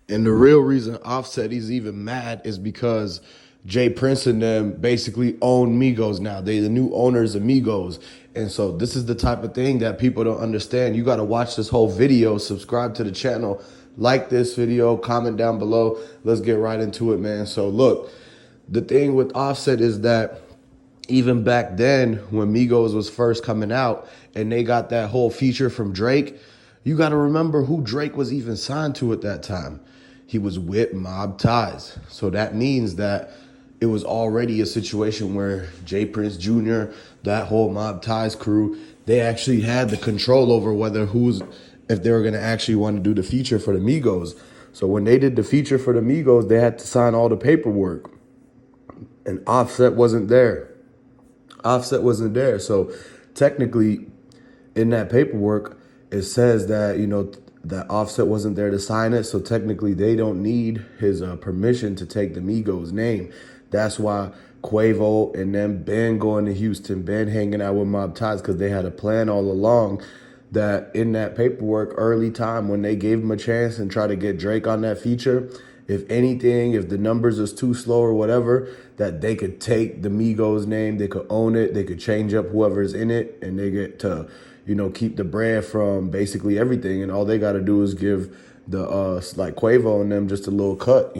And the real reason Offset is even mad is because Jay Prince and them basically own Migos now. They the new owners of Migos. And so this is the type of thing that people don't understand. You got to watch this whole video, subscribe to the channel, like this video, comment down below. Let's get right into it, man. So look, the thing with Offset is that even back then when Migos was first coming out and they got that whole feature from Drake, you got to remember who Drake was even signed to at that time. He was with Mob Ties. So that means that it was already a situation where Jay Prince Jr., that whole Mob Ties crew, they actually had the control over if they were going to actually want to do the feature for the Migos. So when they did the feature for the Migos, they had to sign all the paperwork. And Offset wasn't there. Offset wasn't there. So technically, in that paperwork, it says that, that Offset wasn't there to sign it. So technically, they don't need his permission to take the Migos name. That's why Quavo and them been going to Houston, been hanging out with Mob Ties, because they had a plan all along that in that paperwork, early time, when they gave him a chance and tried to get Drake on that feature, if anything, if the numbers is too slow or whatever, that they could take the Migos name, they could own it, they could change up whoever's in it, and they get to, keep the brand from basically everything. And all they got to do is give the like Quavo and them just a little cut,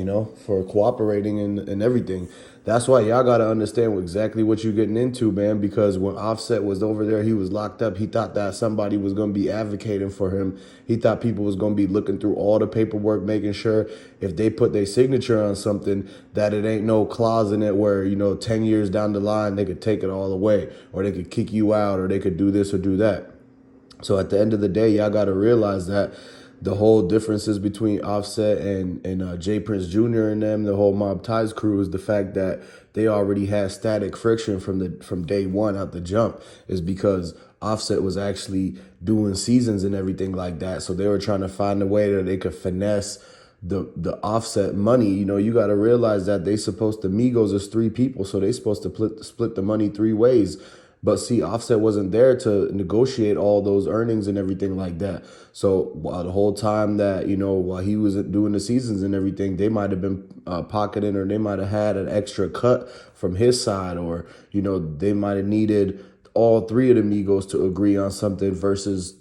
for cooperating and everything. That's why y'all got to understand exactly what you're getting into, man, because when Offset was over there, he was locked up. He thought that somebody was going to be advocating for him. He thought people was going to be looking through all the paperwork, making sure if they put their signature on something that it ain't no clause in it where, 10 years down the line, they could take it all away, or they could kick you out, or they could do this or do that. So at the end of the day, y'all got to realize that the whole differences between Offset and Jay Prince Jr. and them, the whole Mob Ties crew, is the fact that they already had static friction from day one out the jump, is because Offset was actually doing seasons and everything like that. So they were trying to find a way that they could finesse the Offset money. You got to realize that Migos is three people, so they supposed to split the money three ways. But see, Offset wasn't there to negotiate all those earnings and everything like that. So while the whole time that, while he was doing the seasons and everything, they might have been pocketing, or they might have had an extra cut from his side, or, they might have needed all three of the Migos to agree on something versus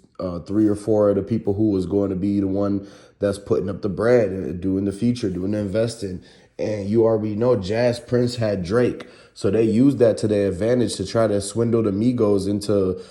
three or four of the people who was going to be the one that's putting up the bread and doing the feature, doing the investing. And you already know Jazz Prince had Drake. So they used that to their advantage to try to swindle the Migos into,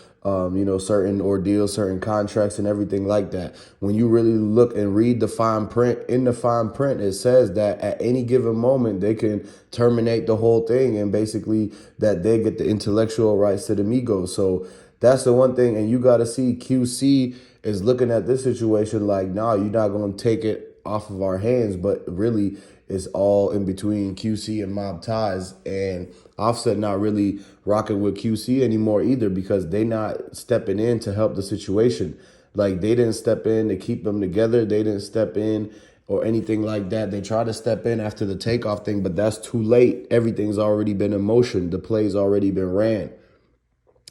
certain ordeals, certain contracts and everything like that. When you really look and read the fine print, in the fine print, it says that at any given moment, they can terminate the whole thing, and basically that they get the intellectual rights to the Migos. So that's the one thing. And you got to see QC is looking at this situation like, nah, you're not going to take it off of our hands. But really, it's all in between QC and Mob Ties, and Offset not really rocking with QC anymore either, because they not stepping in to help the situation. Like, they didn't step in to keep them together. They didn't step in or anything like that. They tried to step in after the Takeoff thing, but that's too late. Everything's already been in motion. The play's already been ran.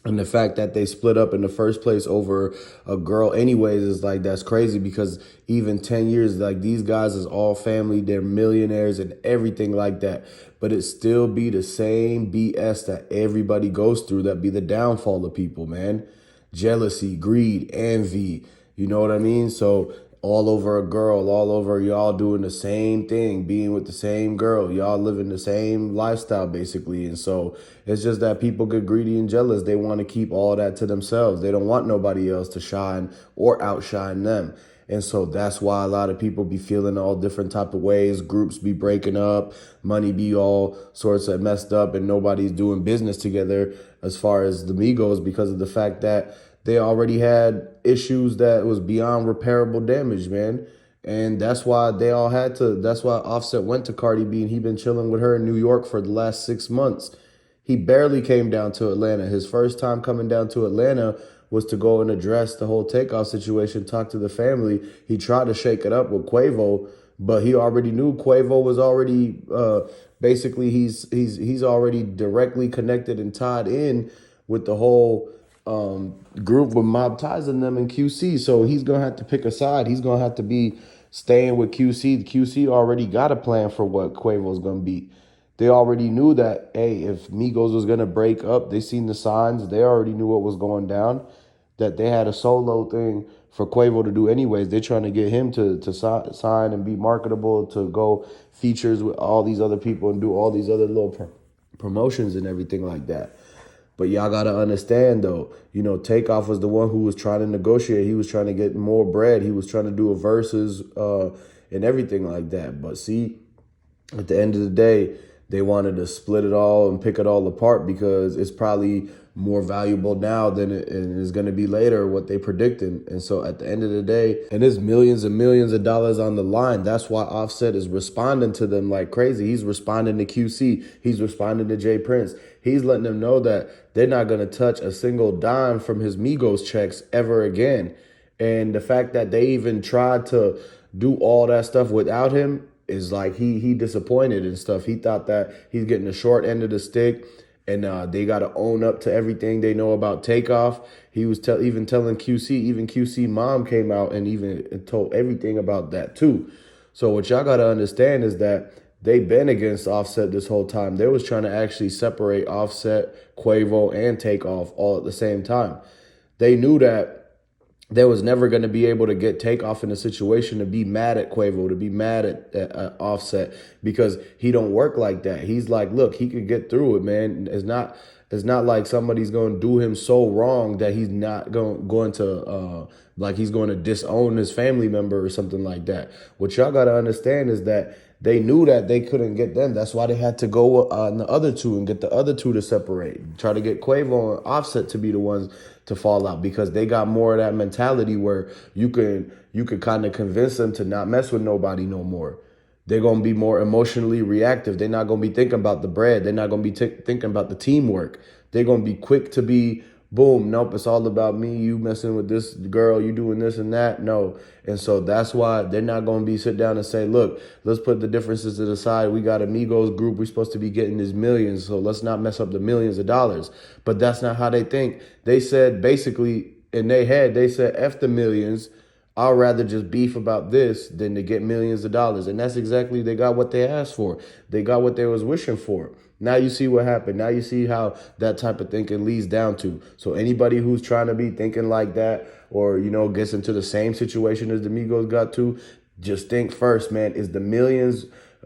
And the fact that they split up in the first place over a girl anyways is like, that's crazy, because even 10 years, like, these guys is all family, they're millionaires and everything like that. But it still be the same BS that everybody goes through that be the downfall of people, man. Jealousy, greed, envy, you know what I mean? So all over a girl, all over y'all doing the same thing, being with the same girl, y'all living the same lifestyle basically. And so it's just that people get greedy and jealous. They want to keep all that to themselves. They don't want nobody else to shine or outshine them. And so that's why a lot of people be feeling all different type of ways. Groups be breaking up, money be all sorts of messed up, and nobody's doing business together as far as the Migos, because of the fact that they already had issues that was beyond repairable damage, man. And that's why that's why Offset went to Cardi B, and he been chilling with her in New York for the last 6 months. He barely came down to Atlanta. His first time coming down to Atlanta was to go and address the whole Takeoff situation, talk to the family. He tried to shake it up with Quavo, but he already knew Quavo was already basically he's already directly connected and tied in with the whole group with Mob Ties in them and QC. So he's gonna have to pick a side. He's gonna have to be staying with QC, QC already got a plan for what Quavo's gonna be. They already knew that, hey, if Migos was gonna break up, they seen the signs. They already knew what was going down. That they had a solo thing for Quavo to do anyways. They're trying to get him to sign and be marketable, to go features with all these other people and do all these other little promotions and everything like that. But y'all gotta understand though, Takeoff was the one who was trying to negotiate. He was trying to get more bread. He was trying to do a versus and everything like that. But see, at the end of the day, they wanted to split it all and pick it all apart because it's probably more valuable now than it is going to be later, what they predicted. And so at the end of the day, and there's millions and millions of dollars on the line. That's why Offset is responding to them like crazy. He's responding to QC. He's responding to Jay Prince. He's letting them know that they're not going to touch a single dime from his Migos checks ever again. And the fact that they even tried to do all that stuff without him is like he disappointed and stuff. He thought that he's getting the short end of the stick, and they got to own up to everything they know about Takeoff. He was even telling QC, even QC mom came out and even told everything about that too. So what y'all got to understand is that they been against Offset this whole time. They was trying to actually separate Offset, Quavo, and Takeoff all at the same time. They knew that they was never going to be able to get Takeoff in a situation to be mad at Quavo, to be mad at Offset, because he don't work like that. He's like, look, he could get through it, man. It's not like somebody's going to do him so wrong that he's not going to like he's going to disown his family member or something like that. What y'all got to understand is that they knew that they couldn't get them. That's why they had to go on the other two and get the other two to separate. Try to get Quavo and Offset to be the ones to fall out, because they got more of that mentality where you could kind of convince them to not mess with nobody no more. They're going to be more emotionally reactive. They're not going to be thinking about the bread. They're not going to be thinking about the teamwork. They're going to be quick to be, boom, nope, it's all about me, you messing with this girl, you doing this and that. No. And so that's why they're not going to be sit down and say, look, let's put the differences to the side. We got a Migos group. We're supposed to be getting these millions, so let's not mess up the millions of dollars. But that's not how they think. They said, basically, in their head, they said, F the millions. I'd rather just beef about this than to get millions of dollars. And that's exactly, they got what they asked for. They got what they was wishing for. Now you see what happened. Now you see how that type of thinking leads down to. So anybody who's trying to be thinking like that, or, gets into the same situation as the Migos got to, just think first, man, is the millions,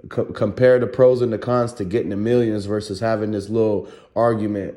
compare the pros and the cons to getting the millions versus having this little argument.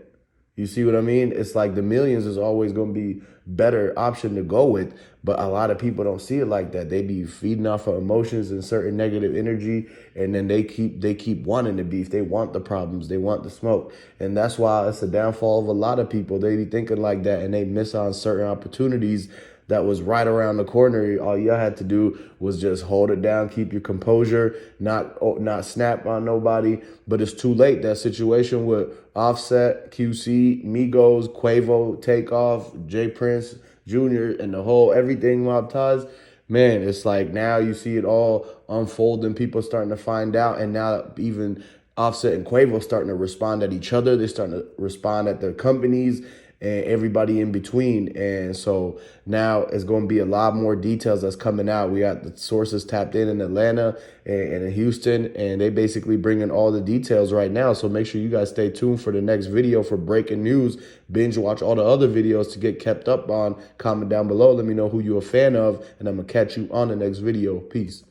You see what I mean? It's like the millions is always going to be better option to go with, but a lot of people don't see it like that. They be feeding off of emotions and certain negative energy, and then they keep wanting the beef. They want the problems. They want the smoke. And that's why it's a downfall of a lot of people. They be thinking like that, and they miss on certain opportunities that was right around the corner. All you had to do was just hold it down, keep your composure, not snap on nobody. But it's too late. That situation with Offset, QC, Migos, Quavo, Takeoff, Jay Prince Jr., and the whole everything Mob Ties, man, it's like now you see it all unfolding. People starting to find out, and now even Offset and Quavo starting to respond at each other. They're starting to respond at their companies and everybody in between. And so now it's going to be a lot more details that's coming out. We got the sources tapped in Atlanta and in Houston, and they basically bringing all the details right now. So make sure you guys stay tuned for the next video for breaking news. Binge watch all the other videos to get kept up on. Comment down below. Let me know who you're a fan of, and I'm going to catch you on the next video. Peace.